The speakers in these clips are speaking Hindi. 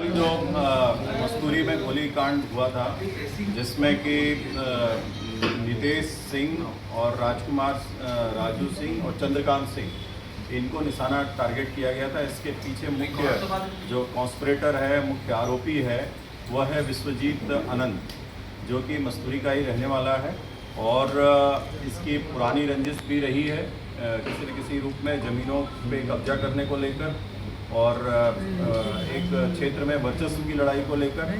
जो मस्तूरी में गोलीकांड हुआ था जिसमें कि नितेश सिंह और राजू सिंह और चंद्रकांत सिंह इनको निशाना टारगेट किया गया था। इसके पीछे मुख्य जो कॉन्स्पिरेटर है, मुख्य आरोपी है, वह है विश्वजीत अनंत, जो कि मस्तूरी का ही रहने वाला है और इसकी पुरानी रंजिश भी रही है किसी न किसी रूप में ज़मीनों पे कब्जा करने को लेकर और एक क्षेत्र में वर्चस्व की लड़ाई को लेकर।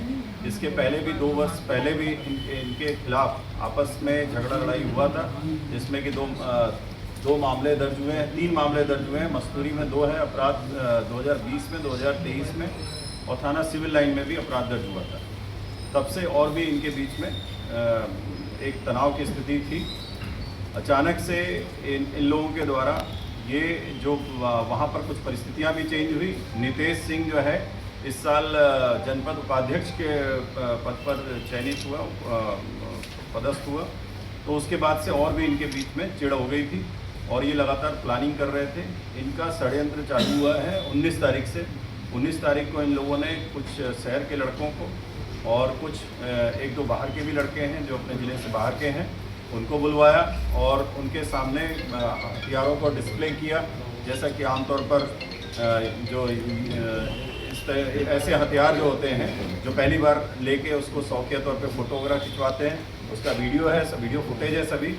इसके पहले भी 2 वर्ष पहले भी इनके खिलाफ आपस में झगड़ा लड़ाई हुआ था, जिसमें कि दो मामले दर्ज हुए हैं, 3 मामले दर्ज हुए हैं। मस्तूरी में 2 है अपराध 2020 में, 2023 में, और थाना सिविल लाइन में भी अपराध दर्ज हुआ था। तब से और भी इनके बीच में एक तनाव की स्थिति थी। अचानक से इन लोगों के द्वारा ये जो वहाँ पर कुछ परिस्थितियाँ भी चेंज हुई। नितेश सिंह जो है इस साल जनपद उपाध्यक्ष के पद पर चयनित हुआ, पदस्थ हुआ, तो उसके बाद से और भी इनके बीच में चिढ़ हो गई थी और ये लगातार प्लानिंग कर रहे थे। इनका षड्यंत्र चालू हुआ है 19 तारीख से। 19 तारीख को इन लोगों ने कुछ शहर के लड़कों को और कुछ 1-2 बाहर के भी लड़के हैं जो अपने ज़िले से बाहर के हैं, उनको बुलवाया और उनके सामने हथियारों को डिस्प्ले किया। जैसा कि आमतौर पर जो ऐसे हथियार जो होते हैं जो पहली बार लेके उसको शौकिया तौर पे फ़ोटो वगैरह खिंचवाते हैं, उसका वीडियो है, सब वीडियो फुटेज है सभी।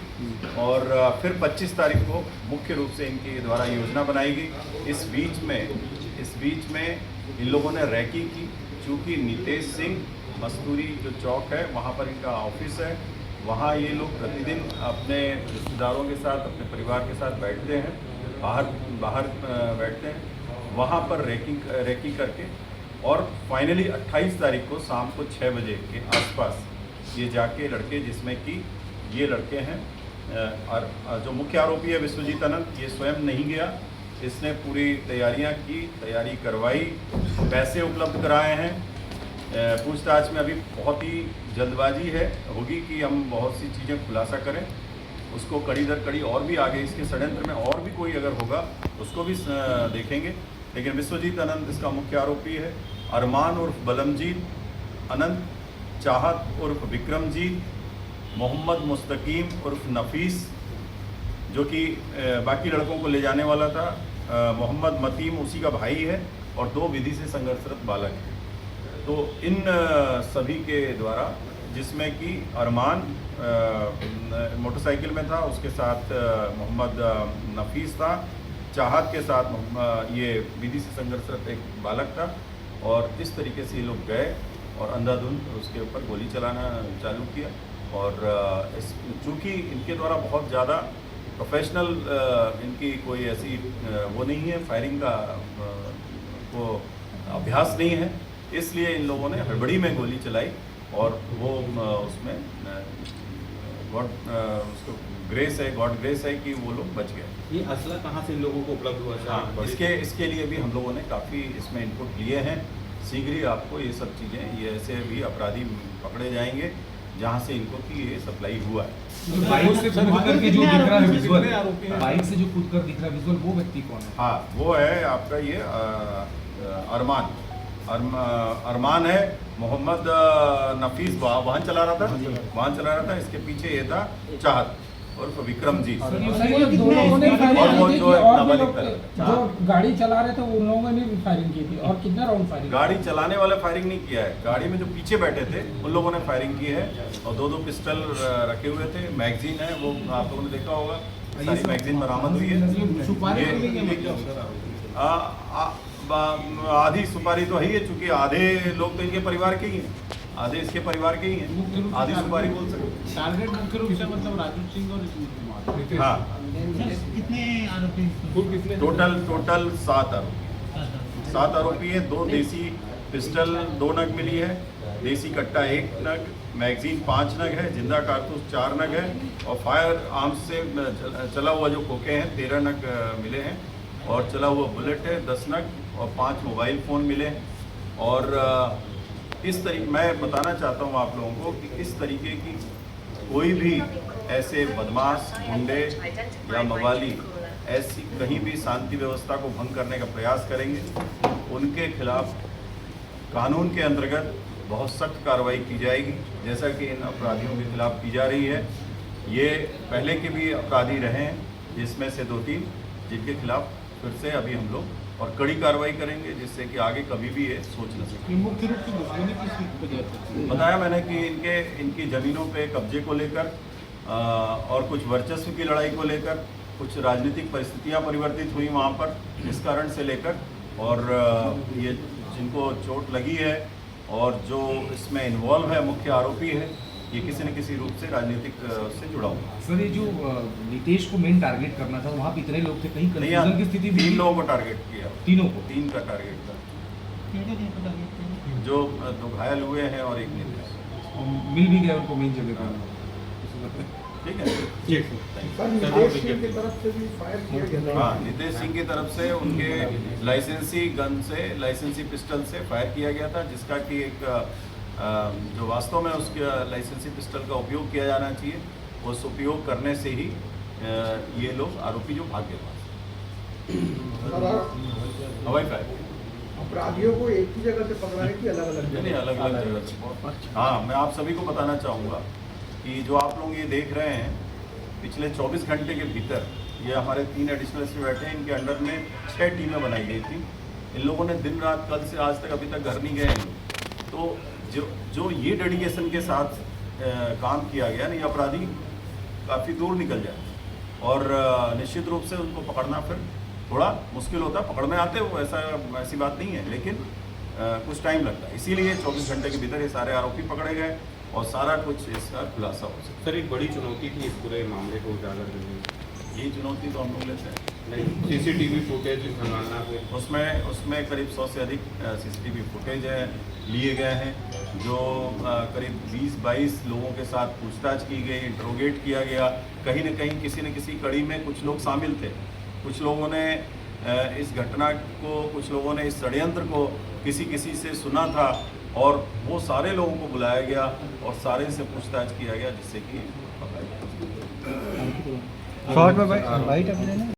और फिर 25 तारीख को मुख्य रूप से इनके द्वारा योजना बनाई गई। इस बीच में इन लोगों ने रैकी की। चूँकि नितेश सिंह मस्तूरी जो चौक है वहाँ पर इनका ऑफिस है, वहाँ ये लोग प्रतिदिन अपने रिश्तेदारों के साथ, अपने परिवार के साथ बैठते हैं, बाहर बैठते हैं, वहाँ पर रैकी करके और फाइनली 28 तारीख को शाम को 6 बजे के आसपास ये जाके लड़के, जिसमें कि ये लड़के हैं और जो मुख्य आरोपी है विश्वजीत अनंत, ये स्वयं नहीं गया, इसने पूरी तैयारियां की, तैयारी करवाई, पैसे उपलब्ध कराए हैं। पूछताछ में अभी बहुत ही जल्दबाजी होगी कि हम बहुत सी चीज़ें खुलासा करें, उसको कड़ी दर कड़ी और भी आगे इसके षड्यंत्र में और भी कोई अगर होगा उसको भी देखेंगे। लेकिन विश्वजीत अनंत इसका मुख्य आरोपी है। अरमान उर्फ बलमजीत अनंत, चाहत उर्फ विक्रमजीत, मोहम्मद मुस्तकीम उर्फ नफीस, जो कि बाकी लड़कों को ले जाने वाला था, मोहम्मद मतीम उसी का भाई है, और 2 विधि से संघर्षरत बालक हैं। तो इन सभी के द्वारा, जिसमें कि अरमान मोटरसाइकिल में था, उसके साथ मोहम्मद नफीस था, चाहत के साथ ये विधि से संघर्षरत एक बालक था, और इस तरीके से ये लोग गए और अंधाधुंध उसके ऊपर गोली चलाना चालू किया। और चूँकि इनके द्वारा बहुत ज़्यादा प्रोफेशनल इनकी कोई ऐसी वो नहीं है, फायरिंग का वो अभ्यास नहीं है, इसलिए इन लोगों ने हड़बड़ी में गोली चलाई और वो उसमें उसको गॉड ग्रेस है कि वो लोग बच गए। ये असला कहाँ से इन लोगों को उपलब्ध हुआ? हाँ, इसके लिए भी हम लोगों ने काफ़ी इसमें इनपुट लिए हैं। शीघ्र ही आपको ये सब चीज़ें, ये ऐसे भी अपराधी पकड़े जाएंगे जहाँ से इनको कि ये सप्लाई हुआ है। बाइक से जो कूद कर दिख रहा है विजुअल, बाइक से जो कूद कर दिख रहा है विजुअल, वो व्यक्ति कौन है? हाँ, वो है आपका ये अरमान है। मोहम्मद नफीस वाहन चला रहा था, इसके पीछे ये था चाहत उर्फ विक्रमजीत। और वो जो गाड़ी चला रहे थे उन लोगों ने भी फायरिंग की थी। और कितना राउंड फायरिंग? गाड़ी चलाने वाले फायरिंग नहीं किया है, गाड़ी में जो पीछे बैठे थे उन लोगों ने फायरिंग की है। और 2 पिस्टल रखे हुए थे, मैगजीन है, वो आप लोगों ने देखा होगा, सारी मैगजीन बरामद हुई है। आधी सुपारी तो है ही है, चूँकि आधे लोग तो इनके परिवार के ही हैं, आधे इसके परिवार के ही हैं, आधी सुपारी बोल सकते। टारगेट मुख्य रूप से मतलब राजू सिंह और हाँ, कितने आरोपी? टोटल 7 आरोपी है। 2 देसी पिस्टल 2 नग मिली है, देसी कट्टा 1 नग, मैगजीन 5 नग है, जिंदा कारतूस 4 नग है, और फायर आर्म्स से चला हुआ जो खोखे हैं 13 नग मिले हैं, और चला हुआ बुलेट है 10 नग, और 5 मोबाइल फ़ोन मिले। और इस तरीके मैं बताना चाहता हूँ आप लोगों को कि इस तरीके की कोई भी ऐसे बदमाश, गुंडे या मवाली ऐसी कहीं भी शांति व्यवस्था को भंग करने का प्रयास करेंगे, उनके खिलाफ कानून के अंतर्गत बहुत सख्त कार्रवाई की जाएगी, जैसा कि इन अपराधियों के खिलाफ की जा रही है। ये पहले के भी अपराधी रहे हैं, जिसमें से 2-3 जिनके खिलाफ फिर से अभी हम लोग और कड़ी कार्रवाई करेंगे, जिससे कि आगे कभी भी ये सोच न सकें। मुख्य रूप से दुश्मनी किस वजह से? बताया मैंने कि इनकी ज़मीनों पे कब्जे को लेकर और कुछ वर्चस्व की लड़ाई को लेकर, कुछ राजनीतिक परिस्थितियां परिवर्तित हुई वहाँ पर, इस कारण से लेकर, और ये जिनको चोट लगी है और जो इसमें इन्वॉल्व है, मुख्य आरोपी है, ये किसी न किसी रूप से राजनीतिक से जुड़ा हुआ। सर, ये जो नीतीश को मेन टारगेट करना था, वहाँ पे इतने लोग थे, कहीं कंफ्यूजन की स्थिति भी 3 थी? लोगों को टारगेट किया, तीनों को? 3 का टारगेट था, कितने जो 2 घायल हुए हैं और 1 निर्दोष। मिल भी गया उनको मेन जगह पर। ठीक है, नितेश सिंह की तरफ से भी फायर किया गया था। हाँ, नितेश सिंह की तरफ से उनके लाइसेंसी गन से, लाइसेंसी पिस्टल से फायर किया गया था, जिसका कि एक जो वास्तव में उसके लाइसेंसी पिस्टल का उपयोग किया जाना चाहिए, उस उपयोग करने से ही ये लोग आरोपी जो भाग गए हवाई फायर। अपराधियों को एक ही जगह से पकड़ाने की अलग अलग नहीं, अलग अलग जगह से। हाँ, मैं आप सभी को बताना चाहूँगा कि जो आप लोग ये देख रहे हैं, पिछले 24 घंटे के भीतर ये हमारे 3 एडिशनल से बैठे हैं, इनके अंडर में 6 टीमें बनाई गई थी। इन लोगों ने दिन रात, कल से आज तक, अभी तक घर नहीं गए हैं। तो जो ये डेडिकेशन के साथ काम किया गया ना, ये अपराधी काफ़ी दूर निकल जाए और निश्चित रूप से उनको पकड़ना फिर थोड़ा मुश्किल होता है। पकड़ में आते वो, ऐसी बात नहीं है, लेकिन कुछ टाइम लगता है। इसीलिए 24 घंटे के भीतर ये सारे आरोपी पकड़े गए और सारा कुछ इसका खुलासा हो सके। सर, एक बड़ी चुनौती थी इस पूरे मामले को उजागर करने में। ये चुनौती तो हम लोग लेते हैं। नहीं, सीसीटीवी फुटेज खंगालना पे उसमें करीब 100 से अधिक सीसीटीवी फुटेज लिए गए हैं, जो करीब 20-22 लोगों के साथ पूछताछ की गई, इंट्रोगेट किया गया। कहीं न कहीं किसी न किसी कड़ी में कुछ लोग शामिल थे। कुछ लोगों ने इस घटना को, कुछ लोगों ने इस षड्यंत्र को किसी से सुना था और वो सारे लोगों को बुलाया गया और सारे से पूछताछ किया गया, जिससे कि पकड़ा गया।